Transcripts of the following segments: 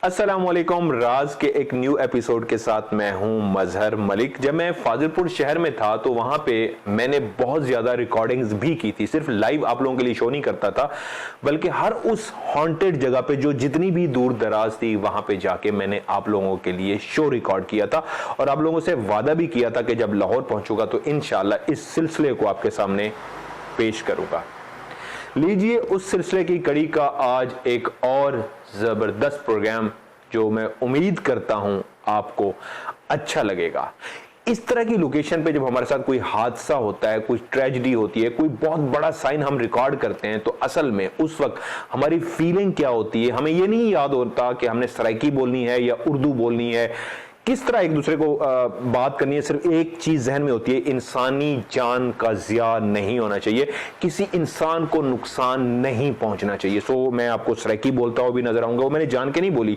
अस्सलामुअलैकुम। राज के एक न्यू एपिसोड के साथ मैं हूं मजहर मलिक। जब मैं फाजिलपुर शहर में था तो वहां पे मैंने बहुत ज्यादा रिकॉर्डिंग्स भी की थी। सिर्फ लाइव आप लोगों के लिए शो नहीं करता था, बल्कि हर उस हॉन्टेड जगह पे जो जितनी भी दूर दराज थी वहां पे जाके मैंने आप लोगों के लिए शो रिकॉर्ड किया था और आप लोगों से वादा भी किया था कि जब लाहौर पहुंचूंगा तो इंशाल्लाह इस सिलसिले को आपके सामने पेश करूंगा। लीजिए उस सिलसिले की कड़ी का आज एक और जबरदस्त प्रोग्राम जो मैं उम्मीद करता हूं आपको अच्छा लगेगा। इस तरह की लोकेशन पे जब हमारे साथ कोई हादसा होता है, कोई ट्रेजेडी होती है, कोई बहुत बड़ा साइन हम रिकॉर्ड करते हैं तो असल में उस वक्त हमारी फीलिंग क्या होती है, हमें यह नहीं याद होता कि हमने सराइकी बोलनी है या उर्दू बोलनी है, किस तरह एक दूसरे को बात करनी है। सिर्फ एक चीज जहन में होती है, इंसानी जान का ज़िया नहीं होना चाहिए, किसी इंसान को नुकसान नहीं पहुंचना चाहिए। सो मैं आपको सराइकी बोलता हुआ भी नजर आऊंगा, वो मैंने जान के नहीं बोली।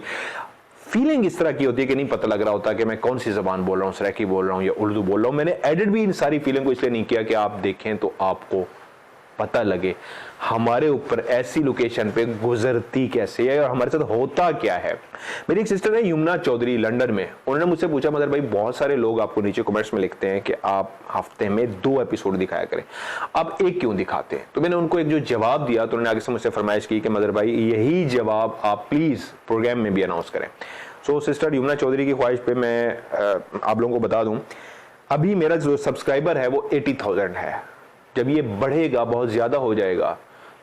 फीलिंग इस तरह की होती है कि नहीं पता लग रहा होता कि मैं कौन सी जबान बोल रहा हूँ, सराइकी बोल रहा हूँ या उर्दू बोल रहा हूँ। मैंने एडिट भी इन सारी फीलिंग को इसलिए नहीं किया कि आप देखें तो आपको पता लगे हमारे ऊपर ऐसी लोकेशन पे गुजरती कैसे है और हमारे साथ होता क्या है। मेरी एक सिस्टर है यमुना चौधरी, लंदन में। उन्होंने मुझसे पूछा, मदर भाई बहुत सारे लोग आपको नीचे कमेंट्स में लिखते हैं कि आप हफ्ते में 2 एपिसोड दिखाया करें, अब एक क्यों दिखाते हैं? तो मैंने उनको एक जो जवाब दिया तो उन्होंने आगे से मुझसे फरमाइश की कि मदर भाई यही जवाब आप प्लीज प्रोग्राम में भी अनाउंस करें। सो सिस्टर यमुना चौधरी की ख्वाहिश पे मैं आप लोगों को बता दूं, अभी मेरा जो सब्सक्राइबर है वो 80,000 है। जब ये बढ़ेगा, बहुत ज्यादा हो जाएगा,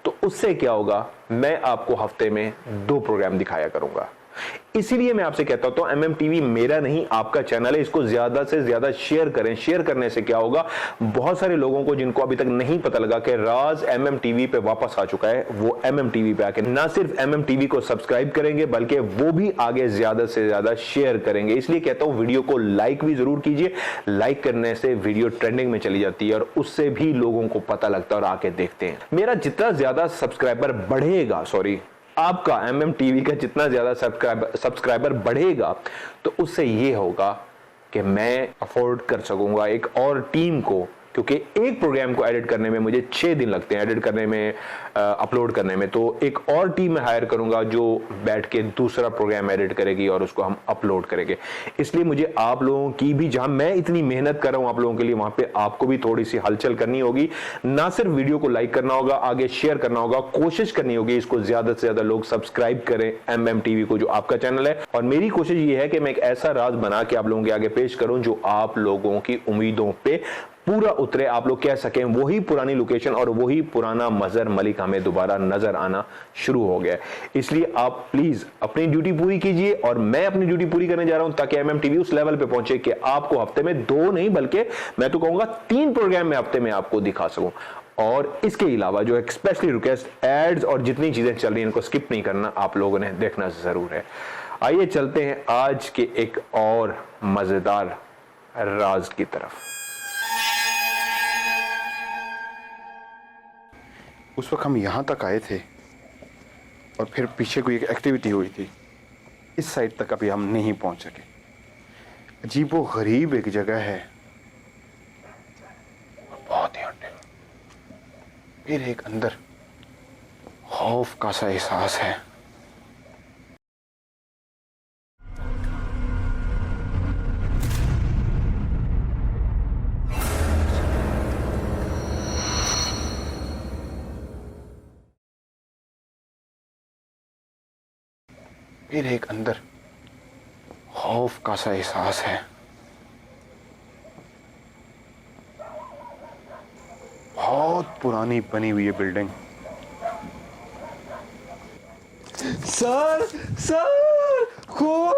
तो उससे क्या होगा, मैं आपको हफ्ते में 2 प्रोग्राम दिखाया करूंगा। इसीलिए मैं आपसे कहता हूं तो MMTV मेरा नहीं आपका चैनल है, इसको ज्यादा से ज्यादा शेयर करें। शेयर करने से क्या होगा, बहुत सारे लोगों को जिनको अभी तक नहीं पता लगा कि राज MMTV पे वापस आ चुका है, वो MMTV पे आके ना सिर्फ MMTV को सब्सक्राइब करेंगे बल्कि वो भी आगे ज्यादा से ज्यादा शेयर करेंगे। इसलिए कहता हूं वीडियो को लाइक भी जरूर कीजिए। लाइक करने से वीडियो ट्रेंडिंग में चली जाती है और उससे भी लोगों को पता लगता है और आके देखते हैं। मेरा जितना ज्यादा सब्सक्राइबर बढ़ेगा, आपका MMTV का जितना ज्यादा सब्सक्राइबर बढ़ेगा तो उससे ये होगा कि मैं अफोर्ड कर सकूंगा एक और टीम को, क्योंकि एक प्रोग्राम को एडिट करने में मुझे 6 दिन लगते हैं, एडिट करने में, अपलोड करने में। तो एक और टीम में हायर करूंगा जो बैठ के दूसरा प्रोग्राम एडिट करेगी और उसको हम अपलोड करेंगे। इसलिए मुझे आप लोगों की भी, जहां मैं इतनी मेहनत कर रहा हूं आप लोगों के लिए, वहां पे आपको भी थोड़ी सी हलचल करनी होगी। ना सिर्फ वीडियो को लाइक करना होगा, आगे शेयर करना होगा, कोशिश करनी होगी इसको ज्यादा से ज्यादा लोग सब्सक्राइब करें MMTV को, जो आपका चैनल है। और मेरी कोशिश ये है कि मैं एक ऐसा राज बना के आप लोगों के आगे पेश करूं जो आप लोगों की उम्मीदों पे पूरा उतरे, आप लोग कह सकें वही पुरानी लोकेशन और वही पुराना मजहर मलिक हमें दोबारा नजर आना शुरू हो गया। इसलिए आप प्लीज अपनी ड्यूटी पूरी कीजिए और मैं अपनी ड्यूटी पूरी करने जा रहा हूं ताकि MMTV उस लेवल पे पहुंचे कि आपको हफ्ते में 2 नहीं बल्कि मैं तो कहूंगा 3 प्रोग्राम में हफ्ते में आपको दिखा सकूं। और इसके अलावा जो एक स्पेशली रिक्वेस्ट, एड्स और जितनी चीजें चल रही हैं इनको स्किप नहीं करना, आप लोगों ने देखना जरूर है। आइए चलते हैं आज के एक और मजेदार राज की तरफ। उस वक्त हम यहाँ तक आए थे और फिर पीछे कोई एक एक्टिविटी हुई थी, इस साइड तक अभी हम नहीं पहुँच सके। अजीब व गरीब एक जगह है, बहुत ही हॉन्टेड। फिर एक अंदर खौफ का सा एहसास है। फिर एक अंदर खौफ का सा एहसास है। बहुत पुरानी बनी हुई है बिल्डिंग। सर सर, खून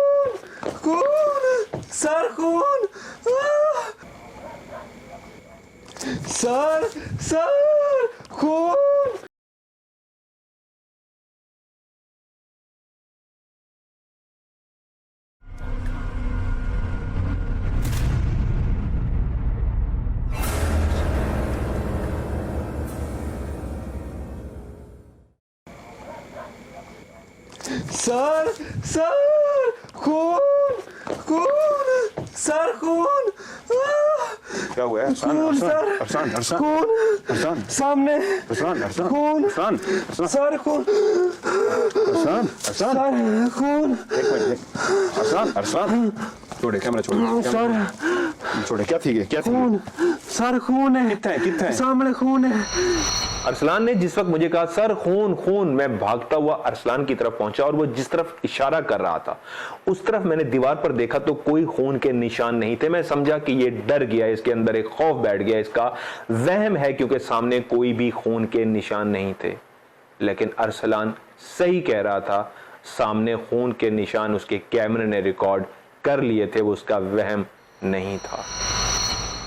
खून, सर खून, सर सर, खून। सर सर, खून खून, सर खून, क्या हुआ है अरसान खून, अरसान सर। अरसान अरसान खून अरसान सामने अरसान अरसान खून। अरसान अरसान सर खून अरसान अरसान सर खून एक मिनट अरसान अरसान छोड़े कैमरा छोड़े सर छोड़े क्या थी क्या थी खून सर खून है कितना है सामने खून है। अरसलान ने जिस वक्त मुझे कहा सर खून खून, मैं भागता हुआ अरसलान की तरफ पहुंचा और वो जिस तरफ इशारा कर रहा था उस तरफ मैंने दीवार पर देखा तो कोई खून के निशान नहीं थे। मैं समझा कि ये डर गया, इसके अंदर एक खौफ बैठ गया, इसका वहम है क्योंकि सामने कोई भी खून के निशान नहीं थे। लेकिन अरसलान सही कह रहा था, सामने खून के निशान उसके कैमरे ने रिकॉर्ड कर लिए थे, वो उसका वहम नहीं था।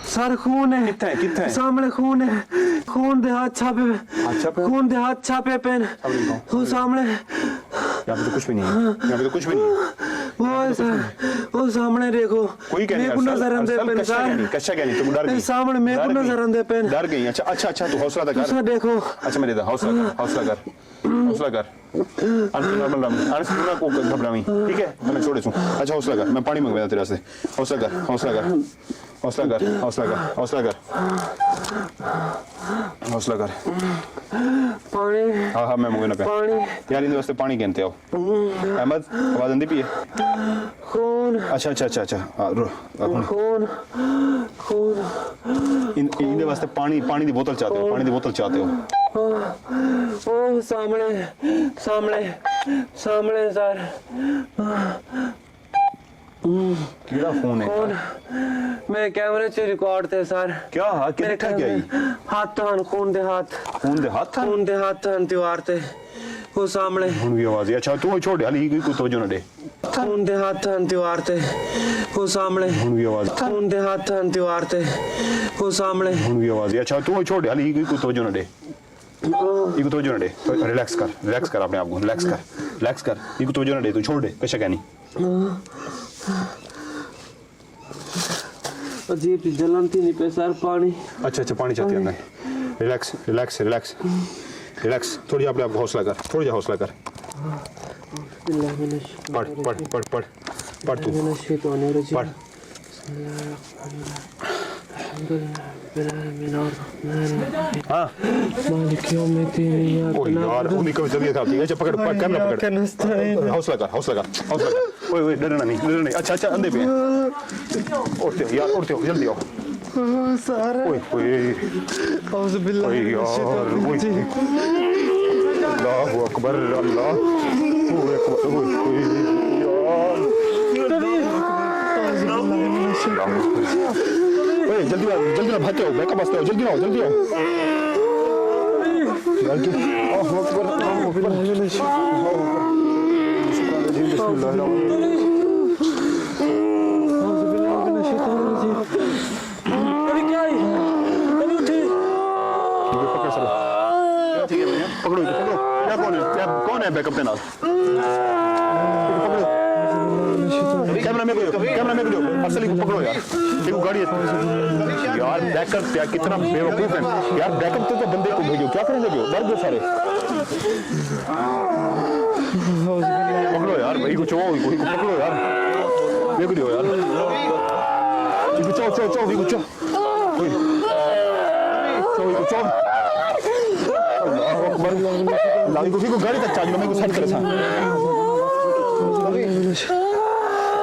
सर खून है कितना है सामने खून है। खून दे हाथ छापे खून दे हाथ छापे पेन वो सामने यहाँ पे तो कुछ भी नहीं है यहाँ पे तो कुछ भी नहीं है वो सर वो सामने देखो कोई क्या नहीं मेरे को नजर आंदे पेन सर कच्चा क्या नहीं तुम डर गई सामने मेरे को नजर आंदे पेन डर गई अच्छा अच्छा अच्छा तू हौसला तो कर सर देखो अच्छा मेरे दा हौसला कर अनस ना को घबरावी ठीक है मैं छोड़े छू अच्छा हौसला कर मैं पानी मंगवाया तेरे से हौसला कर पानी हाँ मैं मंगवाना पे पानी यार इन वास्ते पानी कहते हो अहमद आवाज आंदी पी खून अच्छा खून खून इन वास्ते पानी दी बोतल चाहते हो ओ सामने सर कीड़ा फोन है खून मेरे कैमरे च रिकॉर्ड थे सर क्या क्या हाथ थान खून दे हाथ थान दीवार ते वो सामने हुन भी आवाज अच्छा तू छोड़ हाली कोई तवज्जो ना दे खून दे हाथ थान दीवार ते वो सामने हुन भी आवाज खून दे हाथ थान दीवार ते वो सामने हुन भी आवाज अच्छा तू छोड़ हाली कोई तवज्जो ना दे इको तवज्जो ना दे रिलैक्स कर अपने आप को रिलैक्स कर इको तवज्जो ना दे तू छोड़ दे कशा क्या नहीं अजीब जलन थी नहीं पे सर पानी अच्छा पानी चाहती है अंदर रिलैक्स थोड़ी अपने आप हौसला कर थोड़ा जा हौसला कर पढ़ तू पढ़ हाँ ओ यार उन्हीं को जल्दी था अच्छा पकड़ कैमरा पकड़ हौसला कर ओए डरना नहीं अच्छा अंदर पे उठते हो जल्दी आओ सर ओए औज़ बिल्लाह अल्लाहु अकबर जल्दी भागते हो बैकअप वास्ते हो जल्दी आओ पकड़ो कौन है बैकअप के नाल कैमरा में को असली को पकड़ो यार देखो गाड़ी यार बैकअप क्या कितना बेवकूफ है यार बैकअप तो बंदे को भेजो क्या करेंगे डर गए सारे पकड़ो यार भाई को पकड़ो यार देखो दियो यार को गाड़ी तक चार्ज मैं को साइड करे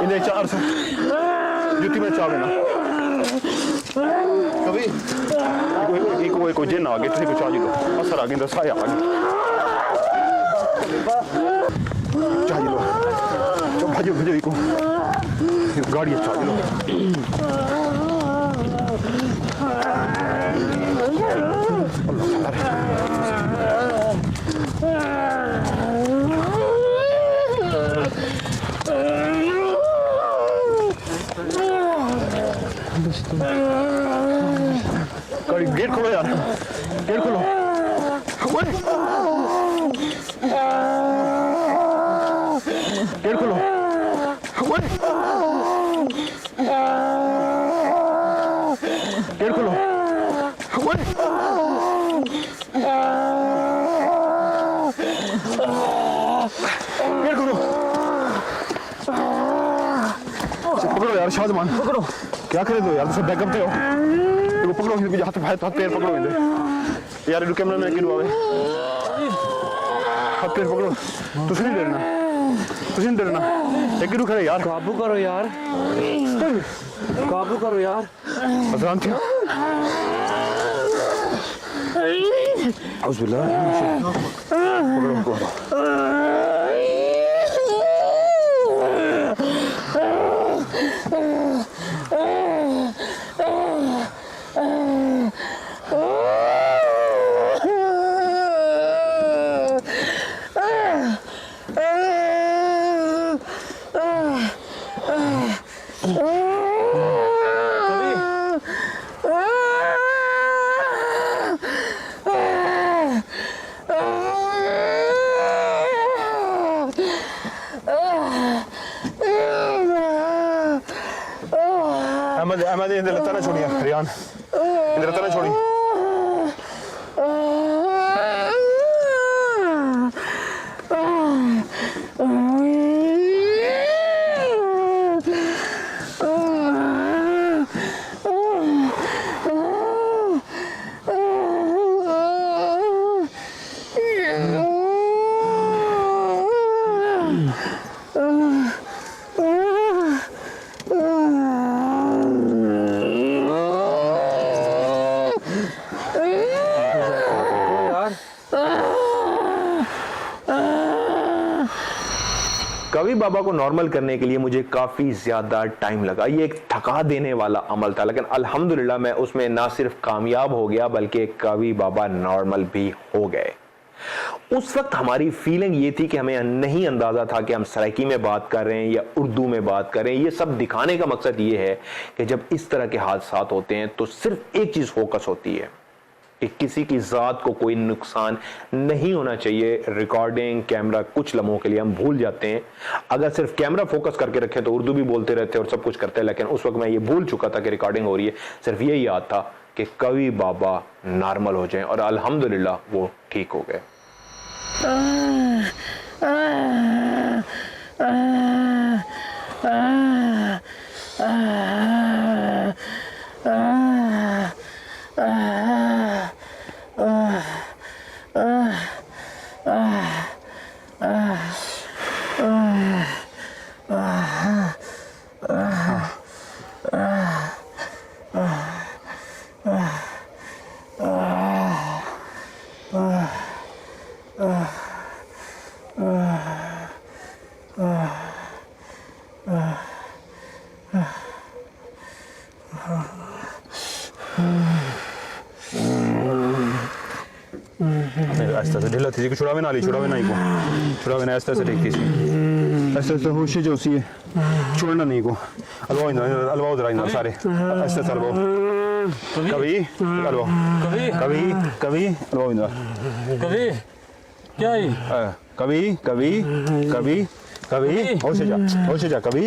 इन्हें चार से जुटी में चावे ना कभी एक जिन आगे किसी को चार्ज लो असर आगे दस आया आगे चार्ज लो जो भजो इको गाड़ी चार्ज लो गेट खोलो यार गेट खोलो गेट खोलो गेट खोलो पकड़ो यार शाहजमान पकड़ो क्या करे दो यार बैकअप पे हो देखो पकड़ो इनके हाथ पैर पकड़ो इनके यार इनको कैमरा मैन की दुआ है हाथ पैर पकड़ो तुझे नहीं डरना एक गिरू खड़े यार काबू करो यार अजरान क्या औज़ुबिल्लाह पकड़ो अहमद इधर लता ना छोड़िए रियान इधर लता ना छोड़ी कवि बाबा को नॉर्मल करने के लिए मुझे काफी ज्यादा टाइम लगा। ये एक थका देने वाला अमल था, लेकिन अल्हम्दुलिल्लाह मैं उसमें ना सिर्फ कामयाब हो गया बल्कि कवि बाबा नॉर्मल भी हो गए। उस वक्त हमारी फीलिंग ये थी कि हमें नहीं अंदाजा था कि हम सराइकी में बात कर रहे हैं या उर्दू में बात कर रहे हैं। ये सब दिखाने का मकसद ये है कि जब इस तरह के हादसात होते हैं तो सिर्फ एक चीज फोकस होती है कि किसी की जात को कोई नुकसान नहीं होना चाहिए। रिकॉर्डिंग कैमरा कुछ लम्हों के लिए हम भूल जाते हैं। अगर सिर्फ कैमरा फोकस करके रखें तो उर्दू भी बोलते रहते हैं और सब कुछ करते हैं, लेकिन उस वक्त मैं ये भूल चुका था कि रिकॉर्डिंग हो रही है। सिर्फ ये याद था कि कवि बाबा नॉर्मल हो जाएं और अल्हम्दुलिल्लाह वो ठीक हो गए। आस्ते से ढिला थी छुड़ावे ना आस्ते से देखती थी आस्ते से होश जो सी छोड़ना नहीं को अलवाओ जरा इन सारे आस्ते से अलवाओ कभी अलवाओ कभी अलवाओ इन कभी क्या है कभी होश जा कभी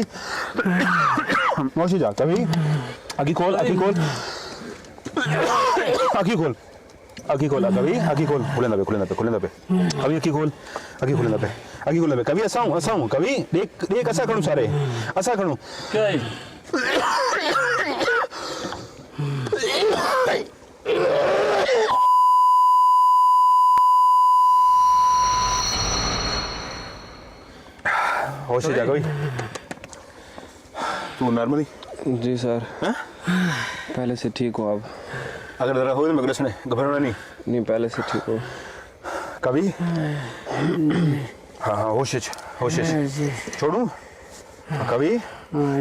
आँखी खोल कभी खुले ना पे अभी आँखी खोले पे कभी ऐसा हूँ कभी देख ऐसा करूँ सारे ऐसा करूँ क्या है होश जा कभी तू नॉर्मली जी सर पहले से ठीक हो अब अगर जरा हो मगरस ने घबराना नहीं पहले से ठीक हो कभी हाँ होश छोड़ू कभी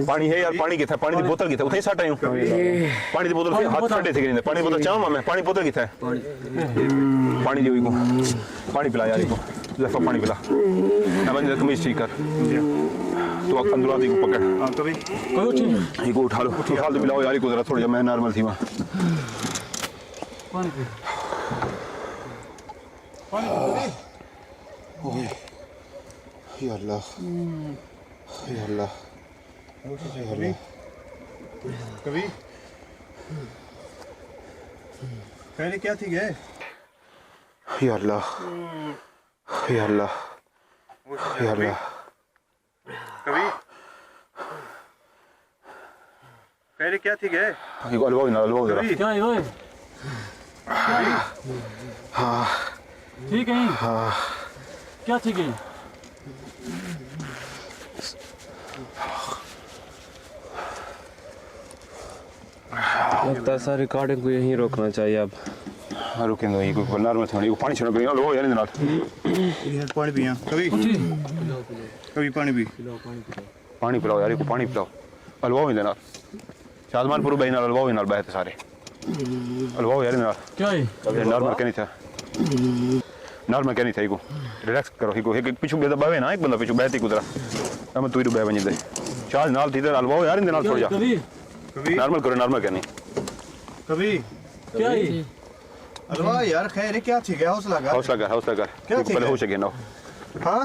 पानी है यार पानी कितना पानी की बोतल कितना उठाई साठ आयु पानी की बोतल हाथ साटे थे पानी बोतल चाहूँ मैं पानी बोतल कितना है पानी दी को पानी पिला यार को लफा पानी पिला मैं कमीज ठीक कर तो अंदर आदि को पकड़ कभी को उठा लो मिलाओ यार को जरा थोड़ी मैं नॉर्मल थी वहाँ या अल्लाह कभी पहले क्या थी गए या अल्लाह कभी पहले क्या थी गए इको अलवा जरा क्या है ओए? ठीक है क्या ठीक है? लगता है सर रिकॉर्डिंग को यहीं रोकना चाहिए अब। हाँ रुकेंगे ये कोई नॉर्मल थोड़ी को पानी छिड़क रही लो यार इधर पानी पिया कभी कभी पानी पिलाओ यार को पानी पिलाओ अलवाओ इधर शाजमान पुरु बहन अलवाओ इधर बहते सारे अलवाओ यार इधर क्या है? नॉर्मल क्या नहीं था नॉर्मल क्या नहीं था इको रिलैक्स करो इको एक पीछू बेदा बावे ना एक बंदा पीछू बहती कुदरा हम तू ही बह बन दे शाज नाल इधर अलवाओ यार इधर छोड़ जा कभी नॉर्मल करो नॉर्मल क्या नहीं कभी क्या है? अलवा यार खैर क्या थी गया हौसला कर क्या पहले हो सके ना हाँ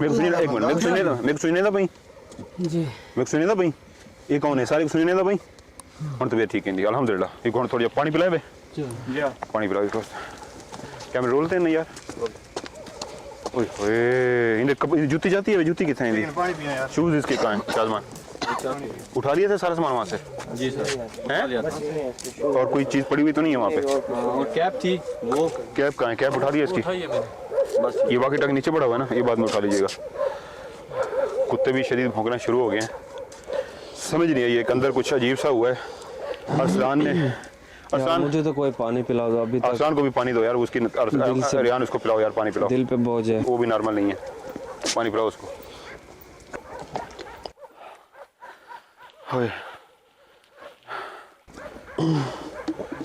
मेरे को सुनिए एक मिनट मेरे को सुनिए था भाई जी मेरे को सुनिए था भाई ये कौन है सारे को सुनिए था भाई और तबीयत ठीक है अल्हम्दुलिल्लाह ये कौन थोड़ी पानी पिलाए बे पानी पिलाओ इसको कैमरे रोलते हैं ना यार ओए ओए इन्हें जूती जाती है जूती कितने हैं पानी पिया यार शूज इसके कहाँ हैं शाजमान उठा लिए थे सारा सामान वहाँ से जी सर हैं और कोई चीज़ पड़ी हुई तो नहीं है वहाँ पे और कैप थी वो कैब कहाँ है कैब उठा दी है इसकी उठाइए मैंने बस ये बाकी टक नीचे पड़ा हुआ है ना ये बाद में उठा लीजिएगा कुत्ते भी शरीर भौंकना शुरू हो गए हैं समझ नहीं आई एक अंदर कुछ अजीब सा हुआ है अरसलान ने यार मुझे तो कोई पानी पिला दो अभी तक अरसलान को भी पानी दो यार उसकी रियान उसको पिलाओ यार पानी पिलाओ दिल पे बोझ है। वो भी नॉर्मल नहीं है पानी पिलाओ उसको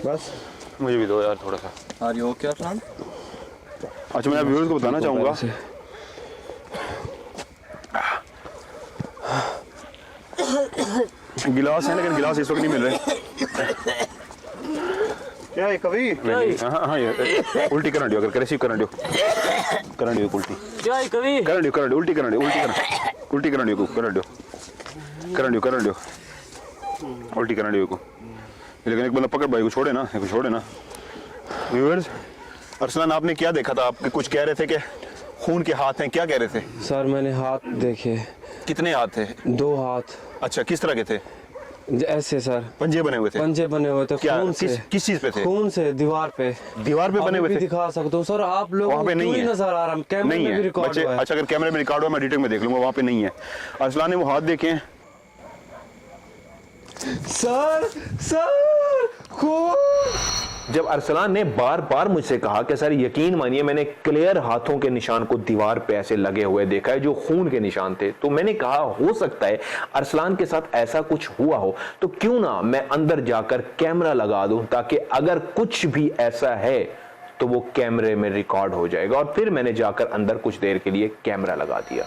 बस मुझे भी दो यार थोड़ा सा आर यू ओके अरसलान? अच्छा मैं व्यूअर्स को बताना चाहूँगा गिलास है लेकिन गिलास इस वक्त नहीं मिल रहे क्या है कभी हाँ हाँ ये उल्टी करन दियो अगर रिसीव करन दियो उल्टी क्या है कभी? करन दियो उल्टी करन दियो उल्टी करन दियो उल्टी करन दियो को लेकिन एक बंदा पकड़ भाई को छोड़े ना व्यूअर्स अरसलान आपने क्या देखा था आपके कुछ कह रहे थे कि खून के हाथ हैं क्या कह रहे थे सर मैंने हाथ देखे कितने हाथ थे 2 हाथ अच्छा किस तरह के थे ऐसे सर पंजे बने हुए थे पंजे बने हुए थे क्या खून से किस चीज पे थे खून से दीवार पे बने हुए भी थे दिखा सकता हूँ सर आप लोग वहाँ पे नहीं है नजर आ रहा कैमरे नहीं में भी है रिकॉर्ड बच्चे हुआ है। अच्छा अगर कैमरे में रिकॉर्ड हुआ मैं डिटेल में देख लूंगा वहाँ पे नहीं है अरसलान ने वो हाथ देखे हैं सर जब अरसलान ने बार बार मुझसे कहा कि सर यकीन मानिए मैंने क्लियर हाथों के निशान को दीवार पे ऐसे लगे हुए देखा है जो खून के निशान थे, तो मैंने कहा हो सकता है अरसलान के साथ ऐसा कुछ हुआ हो, तो क्यों ना मैं अंदर जाकर कैमरा लगा दूं ताकि अगर कुछ भी ऐसा है तो वो कैमरे में रिकॉर्ड हो जाएगा। और फिर मैंने जाकर अंदर कुछ देर के लिए कैमरा लगा दिया।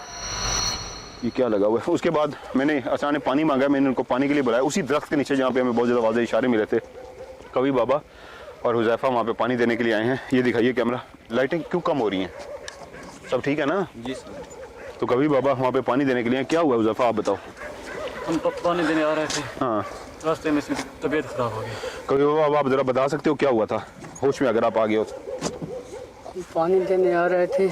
ये क्या लगा हुआ है। उसके बाद मैंने अरसलान ने पानी मांगा, मैंने उनको पानी के लिए बुलाया उसी दरख्त के नीचे जहाँ पे हमें बहुत ज़्यादा वाज़ेह इशारे मिले थे। कभी बाबा और हुज़ैफा वहाँ पे पानी देने के लिए आए हैं। ये दिखाइए कैमरा, लाइटें क्यों कम हो रही हैं, सब ठीक है ना? जी सर। तो कभी बाबा वहाँ पे पानी देने के लिए क्या हुआ हुज़ैफा आप बताओ? हम पानी देने आ रहे थे, हाँ रास्ते में तबीयत खराब हो गई। कभी बाबा आप ज़रा बता सकते हो क्या हुआ था, होश में अगर आप आ गए हो पानी देने आ रहे थे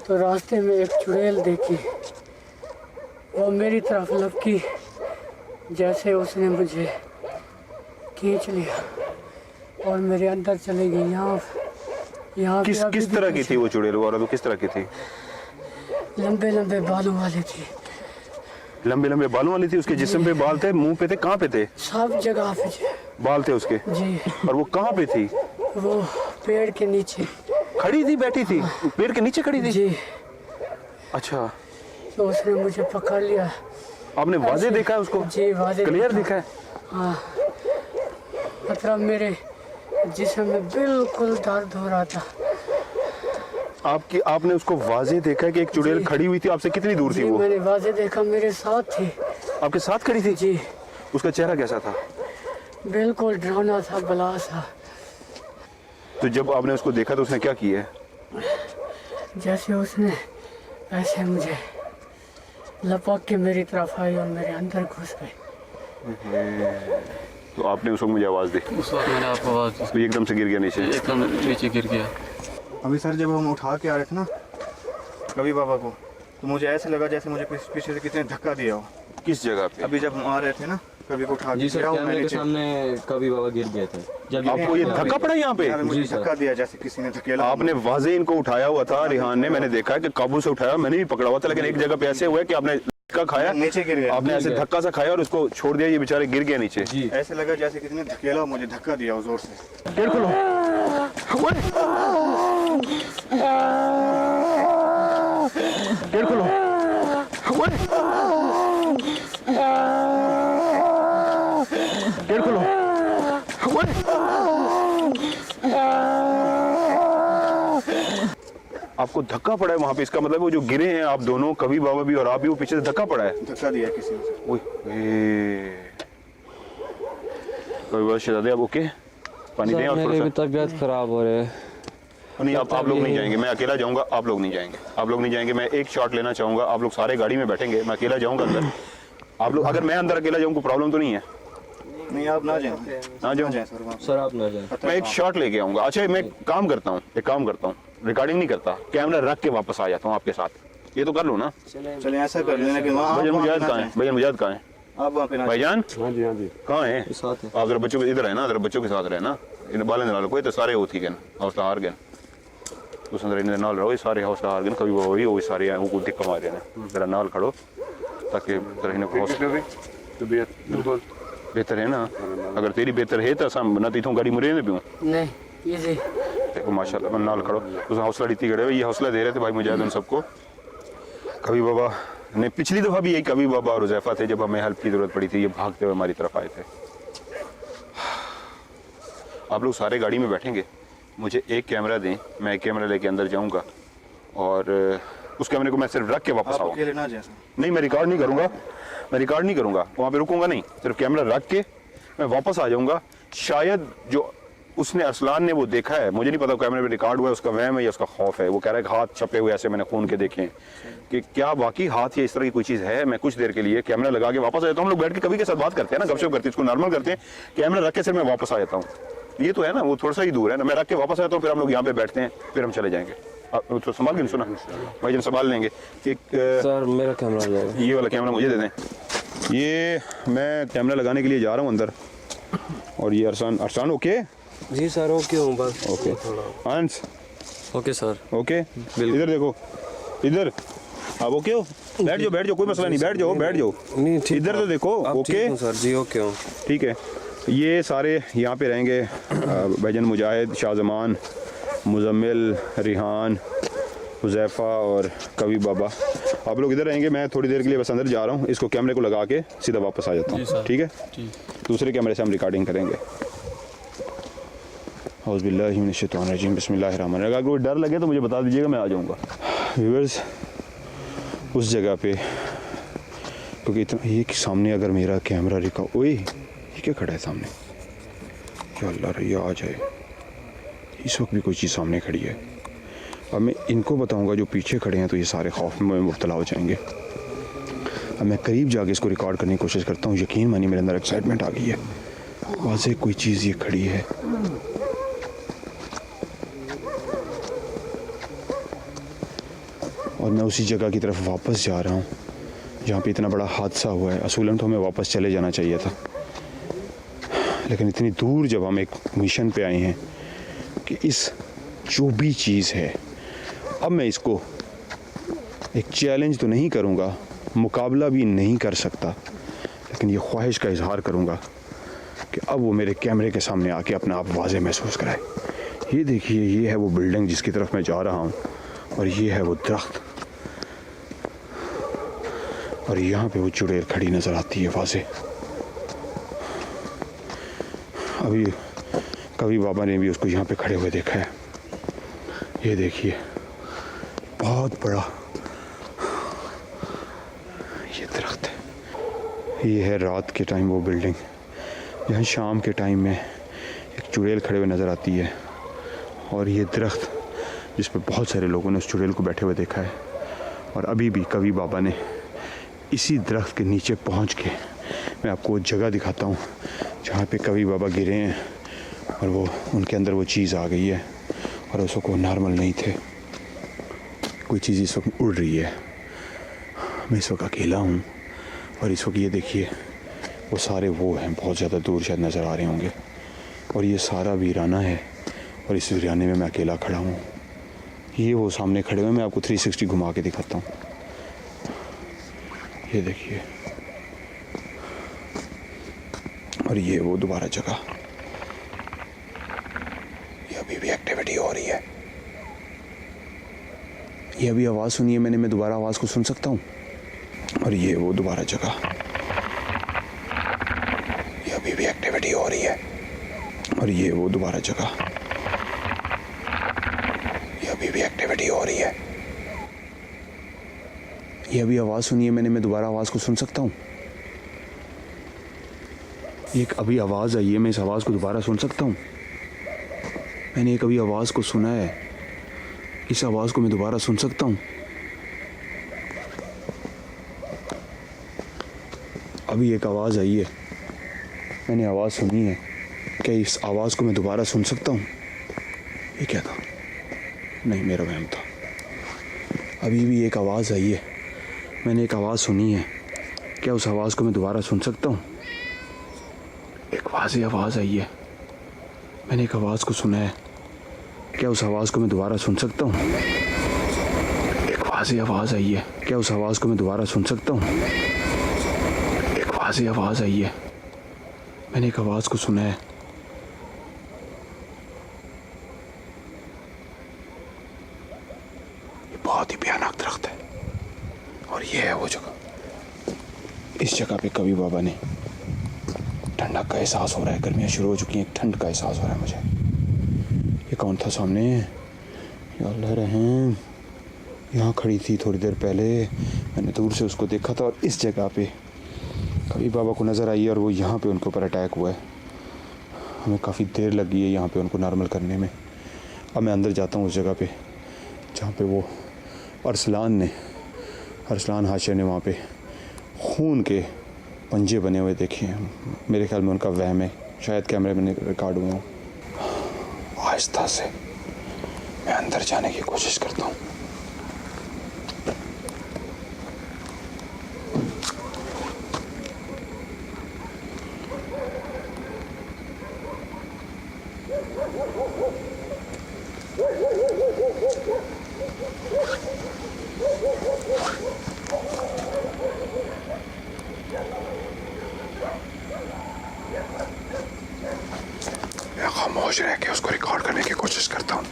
तो रास्ते में एक चुड़ैल देखी, वो मेरी तरफ लपकी, जैसे उसने मुझे खींच लिया और मेरे अंदर चली गई। यहाँ किस तरह की थी वो चुड़ैल वाला? तो किस तरह की थी? लंबे लंबे बालों वाली थी। लंबे लंबे बालों वाली थी? उसके जिस्म पे बाल थे, मुंह पे थे, कहाँ पे थे? सब जगह पे बाल थे उसके। जी। और वो कहाँ पे थी? वो पेड़ के नीचे खड़ी थी, बैठी थी? पेड़ के नीचे खड़ी थी? जी। अच्छा, तो उसने मुझे पकड़ लिया। आपने वाज़े देखा है उसको? जी वाज़े क्लियर देखा है? हाँ, मतलब मेरे जिस्म में बिल्कुल दर्द हो रहा था। आपने उसको वाज़े देखा है कि एक चुड़ैल खड़ी हुई थी? आपसे कितनी दूर थी वो? मैंने वाज़े देखा, मेरे साथ थी। आपके साथ खड़ी थी? जी। उसका चेहरा कैसा था? बिल्कुल डरावना था, बला सा। तो जब आपने उसको देखा तो उसने क्या किया? जैसे उसने ऐसे मुझे लपक के मेरी तरफ आई और मेरे अंदर घुस गई। तो आपने उसको मुझे आवाज़ दी? उस वक्त मैंने आपको आवाज़ दी, तो एकदम से गिर गया नीचे? एकदम नीचे गिर गया। अभी सर जब हम उठा के आ रहे थे ना कभी बाबा को, तो मुझे ऐसे लगा जैसे मुझे पीछे से किसी ने धक्का दिया हो। किस जगह पे? अभी जब हम आ रहे थे ना, कभी को उठा जी सर, गिरा हूं मैं कैमरे के नीचे। सामने कभी बाबा गिर गए थे। जब आपको ये धक्का पड़ा यहाँ पे? यार मुझे जी सर। धक्का दिया जैसे किसी ने धकेला। आपने वाजे इनको उठाया हुआ था, रिहान ने, मैंने देखा है कि काबू से उठाया, मैंने भी पकड़ा हुआ था, लेकिन एक जगह पे ऐसे हुआ है कि आपने धक्का खाया, नीचे गिर गया। आपने ऐसे धक्का सा खाया और उसको छोड़ दिया, ये बेचारे गिर गया नीचे। जी ऐसे लगा जैसे किसी ने धकेला, मुझे धक्का दिया जोर से। गेट खोलो। गेट खोलो। गेट खोलो। आपको धक्का पड़ा है वहां पे, इसका मतलब वो जो गिरे हैं आप दोनों, कभी बाबा भी और आप भी, वो पीछे से धक्का पड़ा है। धक्का दिया किसी ने। ओए, कभी बाबा शहजादे आप ओके? पानी दें सर, और मेरी थोड़ा भी तबीयत खराब हो रही है। सा। नहीं, आप लोग नहीं जाएंगे, मैं अकेला जाऊंगा, आप लोग नहीं जाएंगे, आप लोग नहीं जाएंगे। मैं एक शॉट लेना चाहूंगा, आप लोग सारे गाड़ी में बैठेंगे, मैं अकेला जाऊंगा अंदर। आप लोग, अगर मैं अंदर अकेला जाऊँ कोई प्रॉब्लम तो नहीं है? नहीं आप ना जाएं। ना जाऊँ? सर वहाँ। सर आप ना जाए। मैं एक शॉट लेके आऊंगा। अच्छा, मैं एक काम करता हूँ, रिकॉर्डिंग नहीं करता, कैमरा रख के वापस आ जाता हूँ आपके साथ। ये तो कर लो ना। चले ऐसा कर लेना कि वहाँ भाईजान आप मुजाहिद वहाँ कहाँ है? भाईजान मुजाहिद कहाँ है? आप वहाँ पे ना भाईजान हाँ जी हाँ जी कहाँ है? साथ है। आप जरा बच्चों के इधर है ना, जरा बच्चों के साथ रहे ना, इन बाले नाल कोई तो सारे होती गए हौसला हार गए, उस अंदर इन नाल रहो, ये सारे हौसला हार गए, कभी वो हुई वो सारे वो दिक्कत मार रहे हैं, जरा नाल खड़ो ताकि जरा इन्हें हौसला बेहतर है ना। अगर तेरी बेहतर है तो हम ना तीथों गाड़ी मुरे भी हूँ। नहीं ये जी देखो माशाल्लाह नाल खड़ो, उस हौसला रीति खड़े हुए, ये हौसला दे रहे थे भाई मुजाहिद उन सबको। कभी बाबा ने पिछली दफा भी यही कभी बाबा और हुज़ैफा थे, जब हमें हेल्प की जरूरत पड़ी थी, ये भागते हुए हमारी तरफ आए थे। आप लोग सारे गाड़ी में बैठेंगे, मुझे एक कैमरा दें, मैं एक कैमरा लेके अंदर जाऊंगा और उस कैमरे को मैं सिर्फ रख के वापस आप आऊँगा। अकेले ना जाएं सर। नहीं, मैं रिकॉर्ड नहीं करूंगा, मैं रिकॉर्ड नहीं करूंगा, वहाँ पे रुकूंगा नहीं, सिर्फ कैमरा रख के मैं वापस आ जाऊंगा। शायद जो उसने अरसलान ने वो देखा है, मुझे नहीं पता कैमरे में रिकॉर्ड हुआ है, उसका वहम है या उसका खौफ है। वो कह रहा है कि हाथ छपे हुए ऐसे मैंने खून के देखे हैं, कि क्या वाकई हाथ या इस तरह की कोई चीज़ है। मैं कुछ देर के लिए कैमरा लगा के वापस आ जाता हूँ। हम लोग बैठ के कभी के साथ बात करते हैं ना, गपशप करते हैं, इसको नॉर्मल करते हैं, कैमरा रख के सिर्फ मैं वापस आ जाता हूँ। ये तो है ना, वो थोड़ा सा ही दूर है ना, मैं रख के वापस आता हूँ, फिर हम लोग यहाँ पे बैठते हैं, फिर हम चले जाएंगे। तो संभाल के नहीं सुना भाई, जन संभाल लेंगे। एक सर मेरा कैमरा जाएगा। ये वाला कैमरा मुझे दे दें। ये मैं कैमरा लगाने के लिए जा रहा हूँ अंदर, और ये अरसान ओके? जी सर ओके हूँ बस। ओके हंस ओके सर। ओके, इधर देखो, इधर आप ओके हो? बैठ जाओ, कोई मसला नहीं, बैठ जाओ। नहीं ठीक, इधर तो देखो, आप ठीक ओके हूँ सर जी, ओके हूँ। ठीक है। ये सारे यहाँ पे रहेंगे, भाईजान मुजाहिद, शाहजमान, मुजम्मिल, रिहान, हुज़ैफा और कवी बाबा। आप लोग इधर रहेंगे, मैं थोड़ी देर के लिए बस अंदर जा रहा हूँ, इसको कैमरे को लगा के सीधा वापस आ जाता हूँ। ठीक है, दूसरे कैमरे से हम रिकॉर्डिंग करेंगे। औज़ुबिल्लाहि मिनश्शैतानिर्रजीम, बिस्मिल्लाहिर्रहमानिर्रहीम। अगर कोई डर लगे तो मुझे बता दीजिएगा, मैं आ जाऊँगा। व्यूअर्स, उस जगह पे, क्योंकि इतना ये कि सामने अगर मेरा कैमरा ओए ये क्या खड़ा है सामने? या अल्लाह रे, आ जाए, इस वक्त भी कोई चीज़ सामने खड़ी है। अब मैं इनको बताऊंगा जो पीछे खड़े हैं तो ये सारे खौफ में मुब्तला हो जाएंगे। अब मैं करीब जाके इसको रिकॉर्ड करने की कोशिश करता हूँ। यकीन मानिए मेरे अंदर एक्साइटमेंट आ गई है, वाज़े कोई चीज़ ये खड़ी है। और मैं उसी जगह की तरफ वापस जा रहा हूँ जहाँ पे इतना बड़ा हादसा हुआ है। असूलन तो हमें वापस चले जाना चाहिए था, लेकिन इतनी दूर जब हम एक मिशन पे आए हैं कि इस जो भी चीज़ है, अब मैं इसको एक चैलेंज तो नहीं करूँगा, मुकाबला भी नहीं कर सकता, लेकिन ये ख्वाहिश का इजहार करूँगा कि अब वो मेरे कैमरे के सामने आके अपना आप वाज़े महसूस कराए। ये देखिए, ये है वो बिल्डिंग जिसकी तरफ मैं जा रहा हूँ, और ये है वो दरख्त, और यहाँ पे वो चुड़ैल खड़ी नज़र आती है वाज़े। अभी कभी बाबा ने भी उसको यहाँ पे खड़े हुए देखा है। ये देखिए, बहुत बड़ा ये दरख्त है। ये है रात के टाइम वो बिल्डिंग जहाँ शाम के टाइम में एक चुड़ैल खड़े हुए नज़र आती है, और ये दरख्त जिस पे बहुत सारे लोगों ने उस चुड़ैल को बैठे हुए देखा है। और अभी भी कभी बाबा ने इसी दरख्त के नीचे पहुँच के मैं आपको वो जगह दिखाता हूँ जहाँ पे कभी बाबा गिरे हैं, और वो उनके अंदर वो चीज़ आ गई है, और उस वक्त वो नॉर्मल नहीं थे। कोई चीज़ इस वक्त उड़ रही है। मैं इस वक्त अकेला हूँ, और इस वक्त ये देखिए वो सारे वो हैं, बहुत ज़्यादा दूर शायद नज़र आ रहे होंगे, और ये सारा वीराना है और इस वीराने में मैं अकेला खड़ा हूँ। ये वो सामने खड़े हुए, मैं आपको 360 घुमा के दिखाता हूँ। ये देखिए, और ये वो दोबारा जगह, ये अभी भी एक्टिविटी हो रही है। ये अभी आवाज़ सुनी है मैंने, मैं दोबारा आवाज़ को सुन सकता हूँ। और ये वो दोबारा जगह, ये अभी भी एक्टिविटी हो रही है। और ये वो दोबारा जगह, ये अभी भी एक्टिविटी हो रही है। ये अभी आवाज़ सुनी है मैंने, मैं दोबारा आवाज़ को सुन सकता हूँ। एक अभी आवाज़ आई है, मैं इस आवाज़ को दोबारा सुन सकता हूँ। मैंने एक अभी आवाज़ को सुना है, इस आवाज़ को मैं दोबारा सुन सकता हूँ। अभी एक आवाज़ आई है, मैंने आवाज़ सुनी है, क्या इस आवाज़ को मैं दोबारा सुन सकता हूँ? ये क्या था? नहीं, मेरा वहम था। अभी भी एक आवाज़ आई है, मैंने एक आवाज़ सुनी है, क्या उस आवाज़ को मैं दोबारा सुन सकता हूँ? एक वाज़ेह आवाज़ आई है, मैंने एक आवाज़ को सुना है, क्या उस आवाज़ को मैं दोबारा सुन सकता हूँ? एक वाज़ेह आवाज़ आई है, क्या उस आवाज़ को मैं दोबारा सुन सकता हूँ? एक वाज़ेह आवाज़ आई है, मैंने एक आवाज़ को सुना है। ये बहुत ही भयानक दरख्त है और ये है वो जगह। इस जगह पे कभी बाबा ने, ठंडक का एहसास हो रहा है, गर्मियाँ शुरू हो चुकी हैं, ठंड का एहसास हो रहा है मुझे। ये कौन था सामने? या अल्लाह रहम, यहाँ खड़ी थी थोड़ी देर पहले, मैंने दूर से उसको देखा था। और इस जगह पे कभी बाबा को नज़र आई है और वो यहाँ पे उनके ऊपर अटैक हुआ है। हमें काफ़ी देर लगी है यहाँ पे उनको नॉर्मल करने में। अब मैं अंदर जाता हूँ उस जगह पे जहाँ पे वो अरसलान हाशिर ने वहाँ पे खून के पंजे बने हुए देखे हैं। मेरे ख्याल में उनका वहम है, शायद कैमरे में रिकॉर्ड हुए हों। आहिस्ता से मैं अंदर जाने की कोशिश करता हूँ। मैं खामोश रह के उसको रिकॉर्ड करने की कोशिश करता हूँ।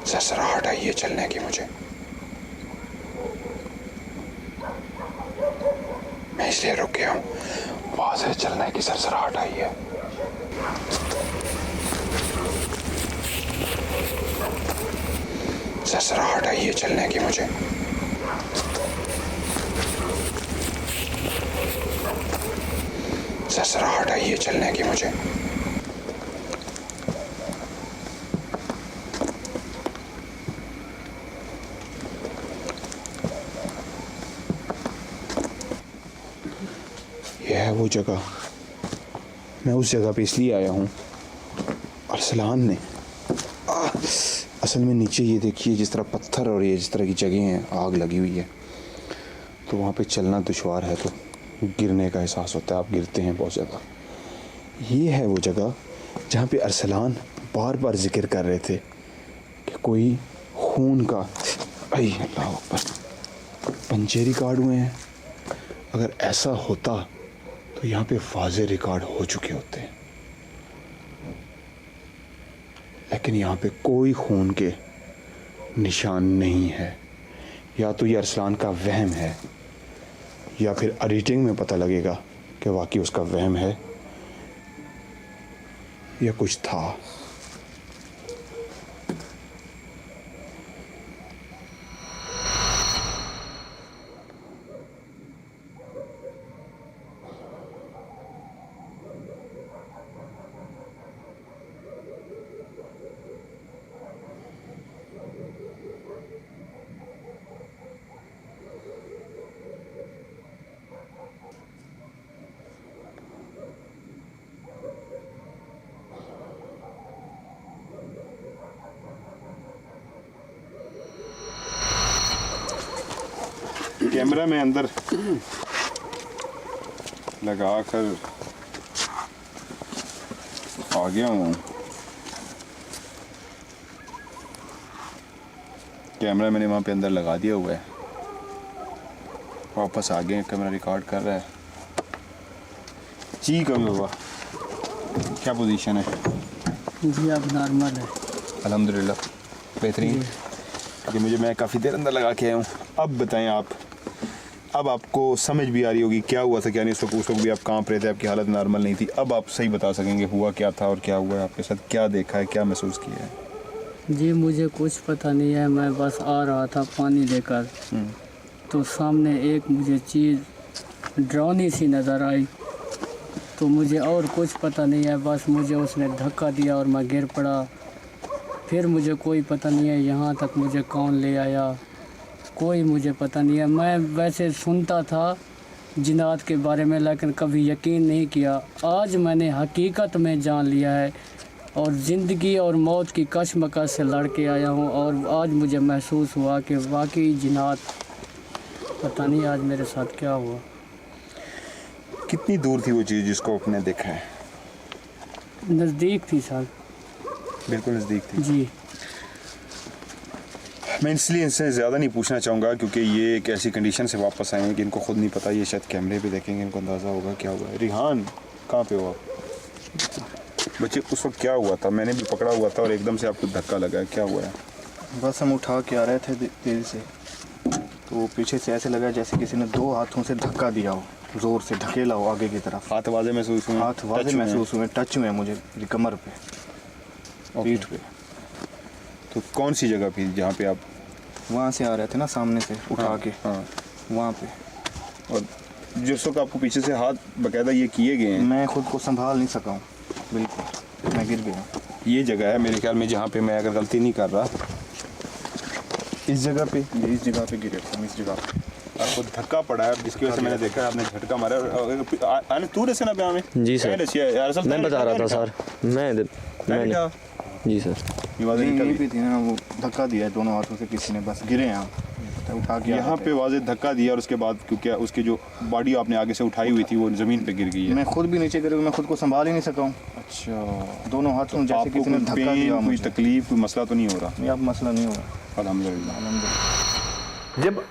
सरसराहट आई है चलने की मुझे। मैं इसलिए रुक गया हूँ, वहां से चलने की सरसराहट आई है। सरसराहट आई है चलने की मुझे। सरसराहट आई है चलने की मुझे। यह है वो जगह। मैं उस जगह पे इसलिए आया हूँ, अरसलान ने असल में नीचे ये देखिए जिस तरह पत्थर और ये जिस तरह की जगह हैं, आग लगी हुई है, तो वहाँ पे चलना दुश्वार है, तो गिरने का एहसास होता है, आप गिरते हैं बहुत ज़्यादा। ये है वो जगह जहाँ पे अरसलान बार बार जिक्र कर रहे थे कि कोई खून का अल्लाह अकबर पंजे रिकॉर्ड हुए हैं। अगर ऐसा होता तो यहाँ पे वाज़ेह रिकॉर्ड हो चुके होते, लेकिन यहाँ पे कोई खून के निशान नहीं है। या तो ये अरसलान का वहम है, या फिर एडिटिंग में पता लगेगा कि वाकई उसका वहम है या कुछ था। कैमरा में अंदर लगा कर आ गया हूँ। कैमरा मैंने वहाँ पे अंदर लगा दिया हुआ है, वापस आ गए, कैमरा रिकॉर्ड कर रहा है जी। कभी बाबा क्या पोजीशन है? जी अब नॉर्मल है। अल्हम्दुलिल्लाह बेहतरीन, क्योंकि मैं काफ़ी देर अंदर लगा के आया हूँ। अब बताएं आप, अब आपको समझ भी आ रही होगी क्या हुआ था क्या नहीं। उस वक्त भी आप कांप रहे थे, आपकी हालत नॉर्मल नहीं थी। अब आप सही बता सकेंगे हुआ क्या था और क्या हुआ है आपके साथ, क्या देखा है, क्या महसूस किया है? जी मुझे कुछ पता नहीं है, मैं बस आ रहा था पानी लेकर, तो सामने एक मुझे चीज़ डरावनी सी नज़र आई, तो मुझे और कुछ पता नहीं है, बस मुझे उसने धक्का दिया और मैं गिर पड़ा। फिर मुझे कोई पता नहीं है यहाँ तक मुझे कौन ले आया, कोई मुझे पता नहीं है। मैं वैसे सुनता था जिन्नात के बारे में, लेकिन कभी यकीन नहीं किया। आज मैंने हकीकत में जान लिया है और ज़िंदगी और मौत की कशमकश से लड़ के आया हूँ, और आज मुझे महसूस हुआ कि वाकई जिन्नात, पता नहीं आज मेरे साथ क्या हुआ। कितनी दूर थी वो चीज़ जिसको आपने देखा है? नज़दीक थी सर। बिल्कुल नज़दीक थी जी। मैं इसलिए इनसे ज़्यादा नहीं पूछना चाहूँगा क्योंकि ये एक ऐसी कंडीशन से वापस आए हैं कि इनको खुद नहीं पता। ये शायद कैमरे पे देखेंगे, इनको अंदाज़ा होगा क्या हुआ है। रिहान कहाँ पे हो आप? बच्चे उस वक्त क्या हुआ था? मैंने भी पकड़ा हुआ था और एकदम से आपको धक्का लगा, क्या हुआ है? बस हम उठा के आ रहे थे तेज़ी से, तो पीछे से ऐसे लगा जैसे किसी ने 2 हाथों से धक्का दिया हो, ज़ोर से धकेला हो आगे की तरफ। हाथ वाजे महसूस हुए? हाथ वाजे महसूस हुए, टच हुए मुझे कमर पे, पीठ पे। तो कौन सी जगह थी जहाँ पे आप? वहाँ से आ रहे थे ना, सामने से उठा के, हाँ। वहाँ पे। और जिस वक्त आपको पीछे से हाथ बाकायदा ये किए गए हैं, मैं खुद को संभाल नहीं सका हूँ, बिल्कुल मैं गिर गया। ये जगह है मेरे ख्याल में जहाँ पे, मैं अगर गलती नहीं कर रहा, इस जगह पे गिरे थे, इस जगह पे आपको धक्का पड़ा है, जिसकी वजह से मैंने देखा आपने झटका मारा। आने तू रसे ना पे में जी सर, मैं बता रहा था सर, मैंने जी सर, यहीं पे थी ना, वो धक्का दिया है दोनों हाथों से किसी ने, बस गिरे यहाँ उठा के यहाँ पे वाजे धक्का दिया और उसके बाद क्योंकि उसकी जो बॉडी आपने आगे से उठाई हुई थी वो ज़मीन पे गिर गई है। मैं खुद भी नीचे गिर गया, मैं खुद को संभाल ही नहीं सका हूँ। अच्छा, दोनों हाथों जैसे आपको किसी ने धक्का दिया। कोई तकलीफ, कोई मसला तो नहीं हो रहा? नहीं, अब मसला नहीं हो रहा, अल्हम्दुलिल्लाह। अल्हम्दुलिल्लाह। जब